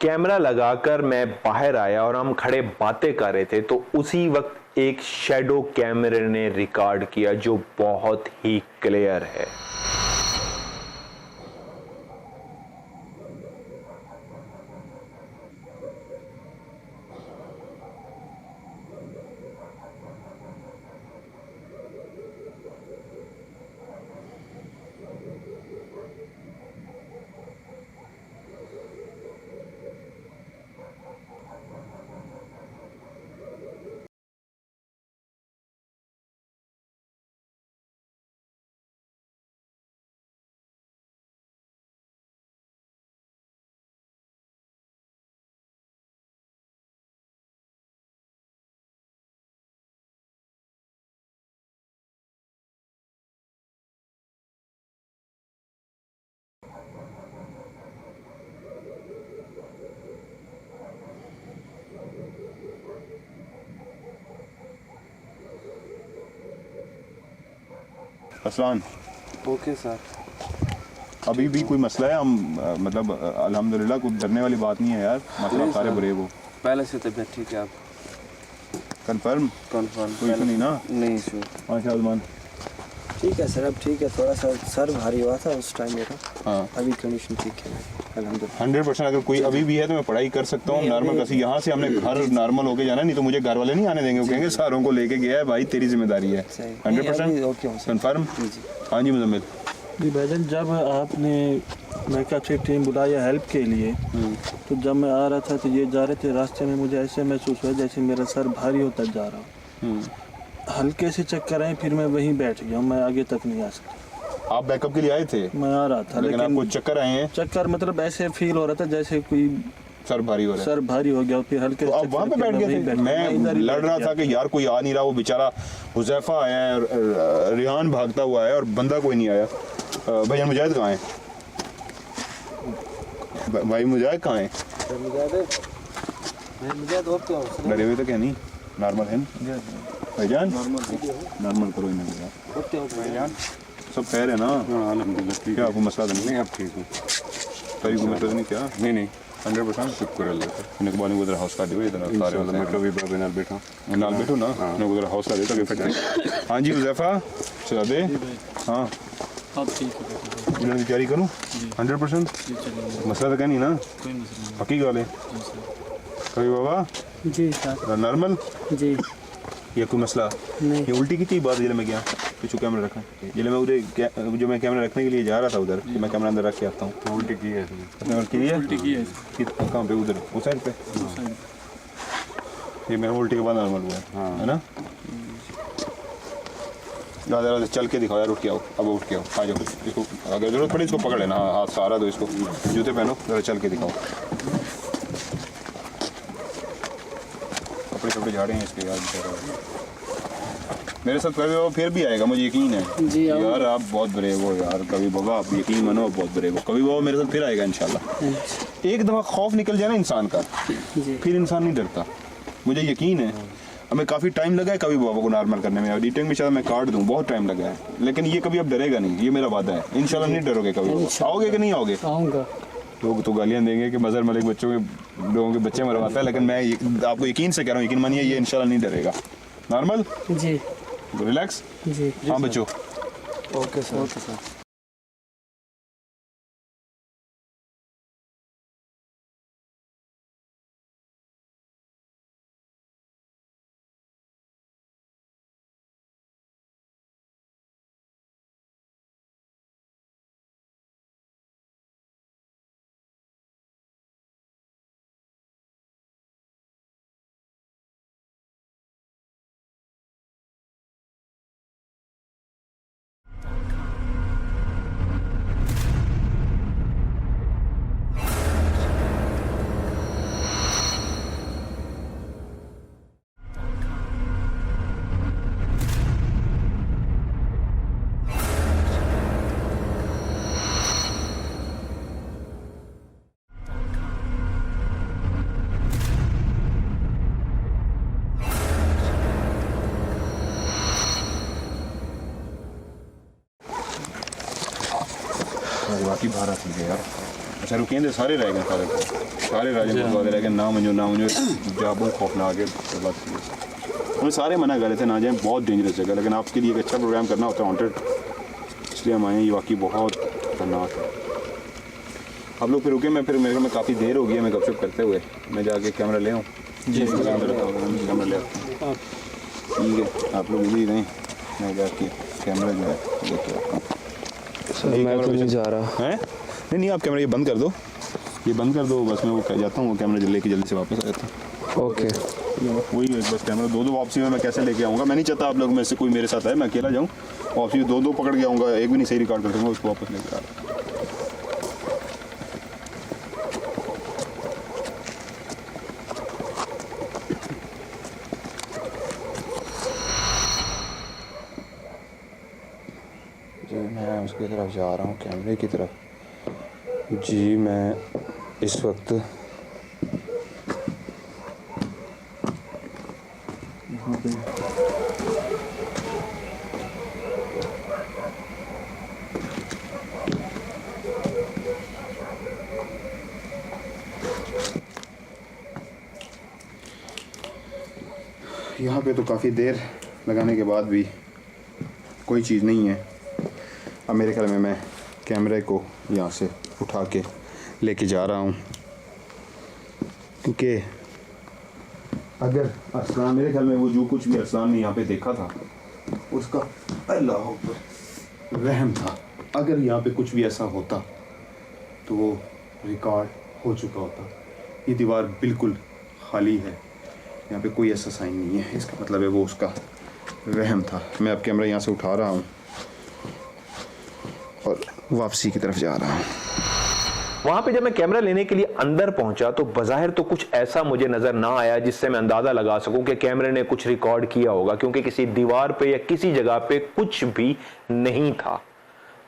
कैमरा लगाकर मैं बाहर आया और हम खड़े बातें कर रहे थे, तो उसी वक्त एक शैडो कैमरे ने रिकॉर्ड किया जो बहुत ही क्लियर है। Aslan, okay sir. अभी भी कोई मसला है? हम मतलब अल्हम्दुलिल्लाह, कुछ डरने वाली बात नहीं है यार, मसला सारे बुरे वो। पहले से तबीयत ठीक है आप? कंफर्म कोई इशू नहीं ना? नहीं इशू। माशा अल्लाह, ठीक है सर, अब ठीक है। थोड़ा सा सर भारी हुआ था उस टाइम मेरा, हाँ अभी कंडीशन ठीक है अल्हम्दुलिल्लाह। 100%। अगर कोई अभी भी है तो मैं पढ़ाई कर सकता हूँ नॉर्मल। कैसे यहाँ से हमने घर नॉर्मल होके जाना, नहीं तो मुझे घर वाले नहीं आने देंगे, वो कहेंगे सारों को लेके गया है भाई, तेरी जिम्मेदारी है। 100% ओके हूँ सर। कन्फर्म? हाँ जी मुजम्मिल जी भाईजान, जब आपने मेकअप से टीम बुलाया हेल्प के लिए, तो जब मैं आ रहा था तो ये जा रहे थे, रास्ते में मुझे ऐसे महसूस हुआ जैसे मेरा सर भारी होता जा रहा हूँ। हल्के से चक्कर आए, फिर मैं वहीं बैठ गया, मैं आगे तक नहीं आ सकता। आप बैकअप के लिए आए थे? मैं आ रहा था, लेकिन आपको चक्कर आए हैं? चक्कर मतलब ऐसे फील हो रहा था जैसे कोई सर भारी हो रहा है? सर भारी हो गया, फिर हल्के तो आप वहाँ पे बैठ गए थे? मैं लड़ रहा था कि यार कोई आ नहीं रहा, वो बेचारा हुज़ैफा आया है, रिहान भागता हुआ है और बंदा कोई नहीं आया। भैया मुजाहिद कहाँ है? भाई मुजाहिद कहाँ है? डरे हुए तो क्या नहीं, नॉर्मल है ना भाईजान, नॉर्मल करो इन्हें भाईजान, सब खैर है ना? हाँ अल्हम्दुलिल्लाह ठीक है। आपको मसला तो नहीं? आप ठीक हो? सही को मसला नहीं? क्या नहीं 100% शुक्र अल्लाह का। इन्हें बानी उधर हौसला दे, इधर सारे मैं कभी बाबे नाल बैठा नाल बैठो ना, इन्हें उधर हौसला दे ताकि फिट। हाँ जी हुज़ैफा चला दे। हाँ आप ठीक है? इन्होंने की तैयारी करूँ 100%? मसला तो क्या नहीं ना? कोई मसला नहीं। पक्की गल है? कभी बाबा जी सर नॉर्मल जी या कोई मसला? नहीं ये उल्टी की थी बात जिले में गया पीछू कैमरा रखा जिले में उधर जो मैं कैमरा रखने के लिए जा रहा था उधर कि मैं कैमरा अंदर रख के आता हूँ। उल्टी की है? उल्टी की है कहाँ पे? उधर उस साइड पे? ये मेरा उल्टी के बाद नॉर्मल हुआ है, है ना? ज़्यादा चल के दिखाओ यार, उठ के आओ, अब उठ के आओ, आ जाओ। इसको अगर जरूरत पड़े इसको पकड़ लेना, हाँ हाथ सहारा दो इसको, जूते पहनो, ज़रा चल के दिखाओ। कपड़े कपड़े झाड़े हैं इसके यार बेचारा। मेरे साथ कभी बाबा फिर भी आएगा, मुझे यकीन है जी यार, आप बहुत ब्रेव हो यार कभी बाबा, आप यकीन मानो आप बहुत ब्रेव हो। कभी बाबा मेरे साथ फिर आएगा इंशाल्लाह। एक दफ़ा खौफ निकल जाए ना इंसान का, फिर इंसान नहीं डरता, मुझे यकीन है। हमें काफ़ी टाइम लगा है कभी बाबा को नॉर्मल करने में, एडिटिंग में शायद मैं काट दूँ, बहुत टाइम लगा है, लेकिन ये कभी अब डरेगा नहीं, ये मेरा वादा है। इंशाल्लाह नहीं डरोगे कभी बाबा। आओगे कि नहीं आओगे? आऊँगा। लोग तो गालियाँ देंगे कि मज़हर मलिक बच्चों के लोगों के बच्चे मरवाता है, लेकिन मैं आपको यकीन से कह रहा हूँ, यकीन मानिए ये इंशाल्लाह नहीं डरेगा। नॉर्मल जी रिलैक्स। जी हाँ बच्चों ओके सर। बाकी बाहर थी गए यार। अच्छा रुकेंदे सारे रह गए, सारे राजे वाले रह गए, ना मुझे जाबो खौफनाक है बात। उन्हें सारे मना कर रहे थे ना जाए, बहुत डेंजरस जगह, लेकिन आपके लिए एक अच्छा प्रोग्राम करना होता है वांटेड, इसलिए हम आए हैं। ये वाकई बहुत खतरनाक है। आप लोग फिर रुके, मैं फिर मेरे को काफ़ी देर हो गई है, मैं गपशप करते हुए मैं जाके कैमरा ले आऊँ। जी कैमरा ले आता हूँ, ठीक है आप लोग इधर रहें, मैं जाके कैमरा जो है लेके आता हूँ। सर मैं तो नहीं जा रहा है। नहीं आप कैमरा ये बंद कर दो, ये बंद कर दो बस, मैं वो कह जाता हूँ, वो कैमरा लेके जल्दी से वापस आ जाता हूँ। ओके वही बस कैमरा दो वापसी में मैं कैसे लेके आऊँगा, मैं नहीं चाहता आप लोग में से कोई मेरे साथ आए, मैं अकेला जाऊँ वापसी में दो पकड़ के आऊँगा, एक भी नहीं सही रिकॉर्ड कर दूँगा, उसको वापस लेके आ रहा। जी मैं उसकी तरफ जा रहा हूँ, कैमरे की तरफ। जी मैं इस वक्त यहाँ पे तो काफ़ी देर लगाने के बाद भी कोई चीज़ नहीं है। अब मेरे ख्याल में मैं कैमरे को यहाँ से उठा के लेके जा रहा हूँ, क्योंकि अगर अरसलान, मेरे ख्याल में वो जो कुछ भी अरसलान ने यहाँ पे देखा था उसका अल्लाह अकबर रहम था। अगर यहाँ पे कुछ भी ऐसा होता तो वो रिकॉर्ड हो चुका होता। ये दीवार बिल्कुल खाली है, यहाँ पे कोई ऐसा साइन नहीं है, इसका मतलब है वो उसका रहम था। मैं अब कैमरा यहाँ से उठा रहा हूँ और वापसी की तरफ जा रहा हूँ। वहां पे जब मैं कैमरा लेने के लिए अंदर पहुंचा तो बज़ाहिर तो कुछ ऐसा मुझे नजर ना आया जिससे मैं अंदाजा लगा सकूं कि कैमरे ने कुछ रिकॉर्ड किया होगा, क्योंकि किसी दीवार पे या किसी जगह पे कुछ भी नहीं था।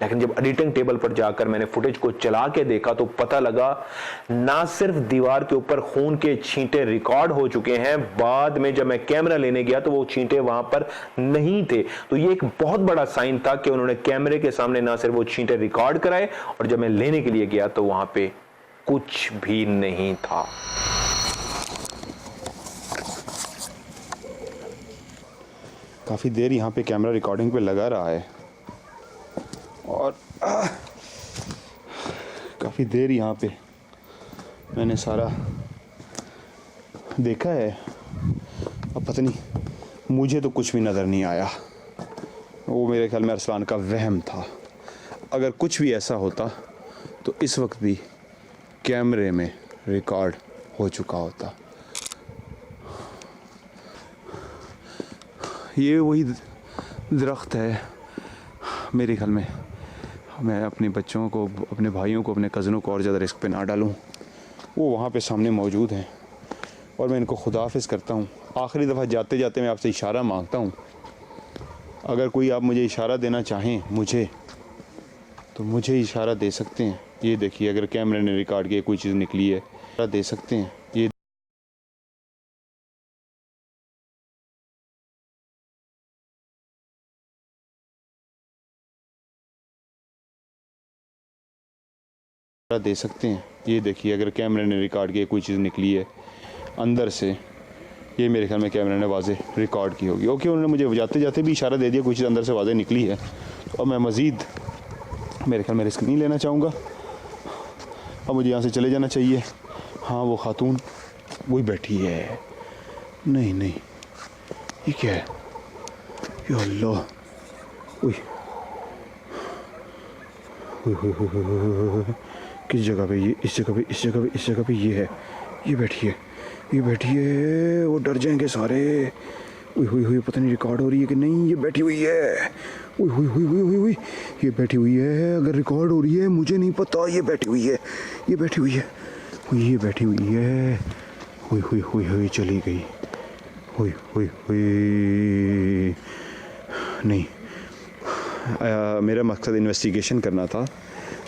लेकिन जब एडिटिंग टेबल पर जाकर मैंने फुटेज को चला के देखा तो पता लगा ना सिर्फ दीवार के ऊपर खून के छींटे रिकॉर्ड हो चुके हैं, बाद में जब मैं कैमरा लेने गया तो वो छींटे वहां पर नहीं थे। तो ये एक बहुत बड़ा साइन था कि उन्होंने कैमरे के सामने ना सिर्फ वो छींटे रिकॉर्ड कराए, और जब मैं लेने के लिए गया तो वहां पे कुछ भी नहीं था। काफ़ी देर यहाँ पे कैमरा रिकॉर्डिंग पे लगा रहा है और काफ़ी देर यहाँ पे मैंने सारा देखा है। अब पता नहीं, मुझे तो कुछ भी नज़र नहीं आया। वो मेरे ख्याल में अरसलान का वहम था। अगर कुछ भी ऐसा होता तो इस वक्त भी कैमरे में रिकॉर्ड हो चुका होता। ये वही दरख्त है मेरे ख्याल में। मैं अपने बच्चों को, अपने भाइयों को, अपने कज़नों को और ज़्यादा रिस्क पे ना डालूं। वो वहाँ पे सामने मौजूद हैं और मैं इनको खुदा हाफिज़ करता हूँ। आखिरी दफ़ा जाते जाते मैं आपसे इशारा मांगता हूँ, अगर कोई आप मुझे इशारा देना चाहें मुझे, तो मुझे इशारा दे सकते हैं। ये देखिए, अगर कैमरे ने रिकॉर्ड किया कोई चीज़ निकली है, इशारा दे सकते हैं। ये दे सकते हैं। ये देखिए, अगर कैमरे ने रिकॉर्ड किया कोई चीज़ निकली है अंदर से, ये मेरे ख्याल में कैमरे ने वाज़े रिकॉर्ड की होगी। ओके, उन्होंने मुझे जाते जाते भी इशारा दे दिया कोई चीज़ अंदर से वाज़े निकली है, तो अब मैं मज़ीद मेरे ख्याल में रिस्क नहीं लेना चाहूँगा। अब मुझे यहाँ से चले जाना चाहिए। हाँ, वो खातून वही बैठी है। नहीं नहीं, ये क्या है? या अल्लाह, किस जगह पे? ये इस जगह पे ये है। ये बैठी है। वो डर जाएंगे सारे। हुई पता नहीं रिकॉर्ड हो रही है कि नहीं। ये बैठी हुई है। हुई ये बैठी हुई है। अगर रिकॉर्ड हो रही है मुझे नहीं पता। ये बैठी हुई है। हुई चली गई। हुई नहीं, मेरा मकसद इन्वेस्टिगेशन करना था।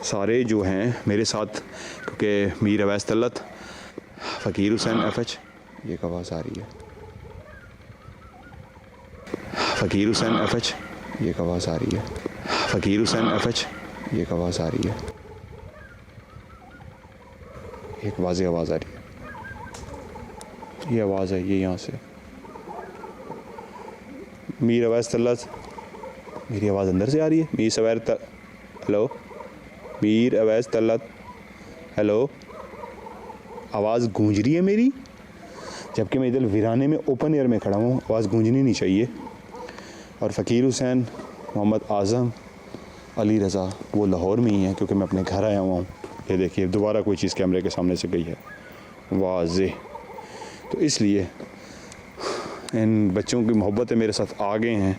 सारे जो हैं मेरे साथ, क्योंकि मीर अवैस तलत, फ़कीर हुसैन एफएच, ये एक आवाज़ आ रही है। फ़कीर हुसैन एफएच, ये एक आवाज़ आ रही है। फ़कीर हुसैन एफएच, ये एक आवाज़ आ रही है। एक वाज़ेह आवाज़ आ रही है। ये आवाज़ है, ये यहाँ से। मीर अवैस तलत, मेरी आवाज़ अंदर से आ रही है। Hello, Mir Awais Talat, hello. आवाज़ गूंज रही है मेरी, जबकि मैं इधर वीराने में ओपन एयर में खड़ा हूँ। आवाज़ गूंजनी नहीं चाहिए। और फ़कीर हुसैन, मोहम्मद आज़म, अली रज़ा वो लाहौर में ही हैं, क्योंकि मैं अपने घर आया हुआ हूँ। ये देखिए, दोबारा कोई चीज़ कैमरे के सामने से गई है वाज़े। तो इसलिए इन बच्चों की मोहब्बतें मेरे साथ आ गए हैं,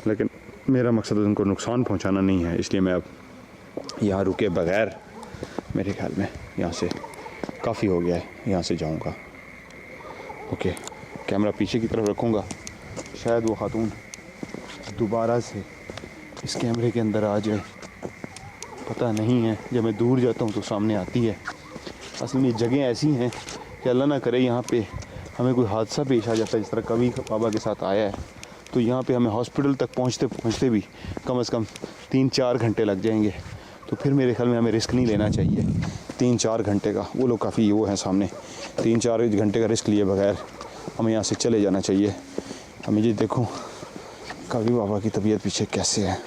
लेकिन मेरा मकसद उनको नुकसान पहुंचाना नहीं है। इसलिए मैं अब यहाँ रुके बग़ैर, मेरे ख्याल में यहाँ से काफ़ी हो गया है, यहाँ से जाऊँगा। ओके, कैमरा पीछे की तरफ रखूँगा। शायद वो खातून दोबारा से इस कैमरे के अंदर आ जाए, पता नहीं है। जब मैं दूर जाता हूँ तो सामने आती है। असल में जगह ऐसी हैं कि अल्लाह ना करे यहाँ पे हमें कोई हादसा पेश आ जाता है, जिस तरह कभी बाबा के साथ आया है। तो यहाँ पे हमें हॉस्पिटल तक पहुँचते भी कम से कम 3-4 घंटे लग जाएंगे। तो फिर मेरे ख्याल में हमें रिस्क नहीं लेना चाहिए 3-4 घंटे का। वो लोग काफ़ी वो हैं सामने, 3-4 घंटे का रिस्क लिए बगैर हमें यहाँ से चले जाना चाहिए। हमें ये देखो कभी बाबा की तबीयत पीछे कैसे है।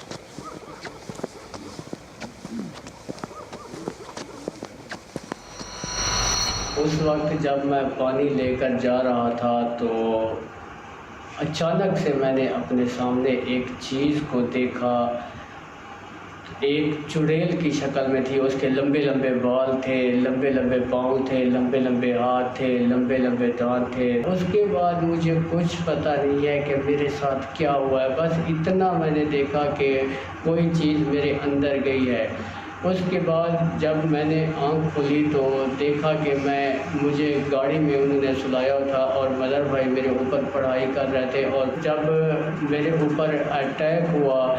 उस वक्त जब मैं पानी लेकर जा रहा था तो अचानक से मैंने अपने सामने एक चीज़ को देखा। एक चुड़ैल की शक्ल में थी। उसके लंबे लंबे बाल थे, लंबे लंबे पाँव थे, लंबे लंबे हाथ थे, लंबे लंबे दांत थे। उसके बाद मुझे कुछ पता नहीं है कि मेरे साथ क्या हुआ है। बस इतना मैंने देखा कि कोई चीज़ मेरे अंदर गई है। उसके बाद जब मैंने आँख खोली तो देखा कि मुझे गाड़ी में उन्होंने सुलाया था और मदर भाई मेरे ऊपर पढ़ाई कर रहे थे। और जब मेरे ऊपर अटैक हुआ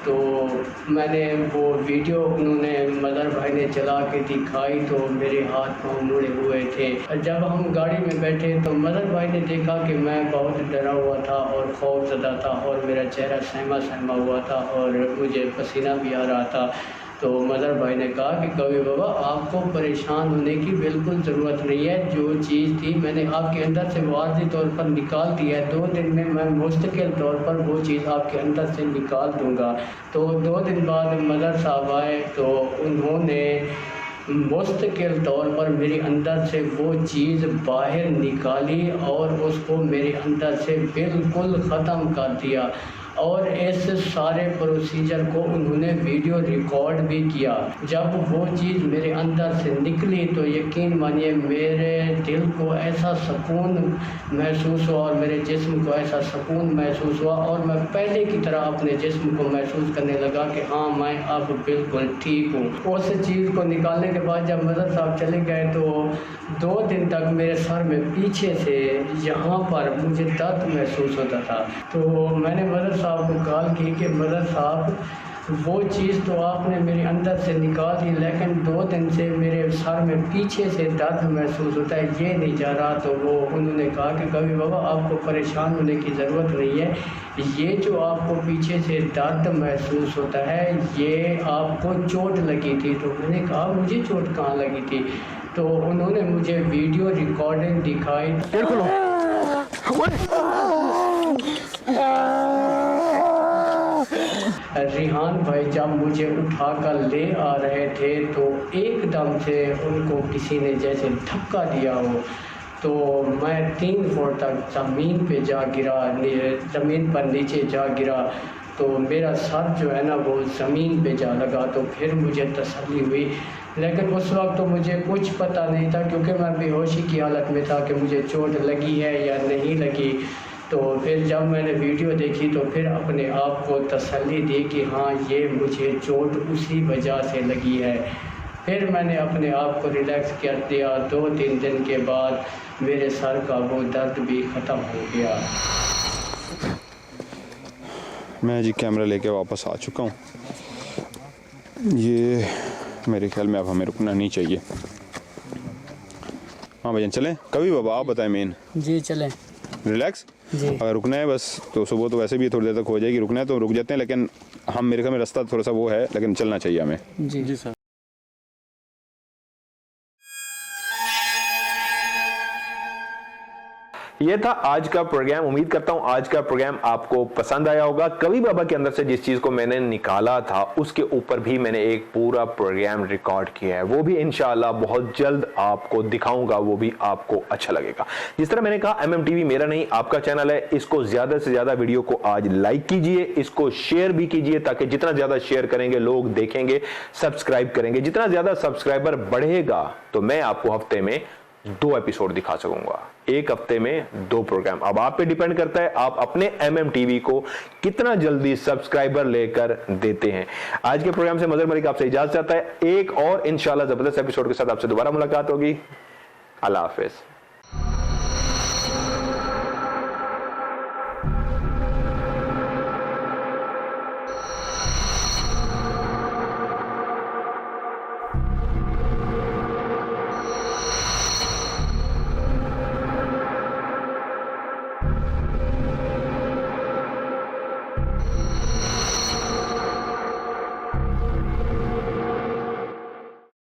तो मैंने वो वीडियो उन्होंने मदर भाई ने चला के दिखाई तो मेरे हाथ पाँव मुड़े हुए थे। जब हम गाड़ी में बैठे तो मदर भाई ने देखा कि मैं बहुत डरा हुआ था और खौफज़दा था और मेरा चेहरा सहमा सहमा हुआ था और मुझे पसीना भी आ रहा था। तो मदर भाई ने कहा कि कवि बाबा आपको परेशान होने की बिल्कुल ज़रूरत नहीं है, जो चीज़ थी मैंने आपके अंदर से वाज़ी तौर पर निकाल दी है, 2 दिन में मैं मुस्तकिल तौर पर वो चीज़ आपके अंदर से निकाल दूंगा। तो 2 दिन बाद मदर साहब आए तो उन्होंने मुस्तकिल तौर पर मेरे अंदर से वो चीज़ बाहर निकाली और उसको मेरे अंदर से बिल्कुल ख़त्म कर दिया और इस सारे प्रोसीजर को उन्होंने वीडियो रिकॉर्ड भी किया। जब वो चीज़ मेरे अंदर से निकली तो यकीन मानिए मेरे दिल को ऐसा सुकून महसूस हुआ और मेरे जिस्म को ऐसा सुकून महसूस हुआ और मैं पहले की तरह अपने जिस्म को महसूस करने लगा कि हाँ मैं अब बिल्कुल ठीक हूँ। उस चीज़ को निकालने के बाद जब मदर साहब चले गए तो 2 दिन तक मेरे सर में पीछे से यहाँ पर मुझे दर्द महसूस होता था। तो मैंने मदर साहब को कॉल की कि मदर साहब वो चीज़ तो आपने मेरे अंदर से निकाल दी लेकिन 2 दिन से मेरे सर में पीछे से दर्द महसूस होता है, ये नहीं जा रहा। तो वो उन्होंने कहा कि कवि बाबा आपको परेशान होने की ज़रूरत नहीं है, ये जो आपको पीछे से दर्द महसूस होता है ये आपको चोट लगी थी। तो मैंने कहा मुझे चोट कहाँ लगी थी? तो उन्होंने मुझे वीडियो रिकॉर्डिंग दिखाई। रिहान भाई जब मुझे उठाकर ले आ रहे थे तो एकदम से उनको किसी ने जैसे धक्का दिया हो तो मैं 3 फुट तक ज़मीन पे जा गिरा, ज़मीन पर नीचे जा गिरा। तो मेरा सर जो है ना वो ज़मीन पे जा लगा। तो फिर मुझे तसल्ली हुई, लेकिन उस वक्त तो मुझे कुछ पता नहीं था क्योंकि मैं बेहोशी की हालत में था कि मुझे चोट लगी है या नहीं लगी। तो फिर जब मैंने वीडियो देखी तो फिर अपने आप को तसल्ली दी कि हाँ ये मुझे चोट उसी वजह से लगी है। फिर मैंने अपने आप को रिलैक्स कर दिया। 2-3 दिन के बाद मेरे सर का वो दर्द भी ख़त्म हो गया। मैं जी कैमरा लेके वापस आ चुका हूँ। ये मेरे ख्याल में अब हमें रुकना नहीं चाहिए। हाँ भैया चलें? कवि बाबा आप बताएं। मेन जी चलें। रिलैक्स जी। अगर रुकना है बस तो सुबह तो वैसे भी थोड़ी देर तक हो जाएगी, रुकना है तो रुक जाते हैं, लेकिन हम मेरे ख्याल में रास्ता थोड़ा सा वो है लेकिन चलना चाहिए हमें। जी सर। ये था आज का प्रोग्राम। उम्मीद करता हूं आज का प्रोग्राम आपको पसंद आया होगा। कवि बाबा के अंदर से जिस चीज को मैंने निकाला था उसके ऊपर भी मैंने एक पूरा प्रोग्राम रिकॉर्ड किया है, वो भी इंशाल्लाह बहुत जल्द आपको दिखाऊंगा, वो भी आपको अच्छा लगेगा। जिस तरह मैंने कहा MMTV मेरा नहीं आपका चैनल है, इसको ज्यादा से ज्यादा वीडियो को आज लाइक कीजिए, इसको शेयर भी कीजिए ताकि जितना ज्यादा शेयर करेंगे लोग देखेंगे, सब्सक्राइब करेंगे। जितना ज्यादा सब्सक्राइबर बढ़ेगा तो मैं आपको हफ्ते में 2 एपिसोड दिखा सकूंगा, एक हफ्ते में 2 प्रोग्राम। अब आप पे डिपेंड करता है आप अपने MMTV को कितना जल्दी सब्सक्राइबर लेकर देते हैं। आज के प्रोग्राम से मजहर मलिक आपसे इजाजत चाहता है। एक और इंशाल्लाह जबरदस्त एपिसोड के साथ आपसे दोबारा मुलाकात होगी। अल्लाह हाफिज।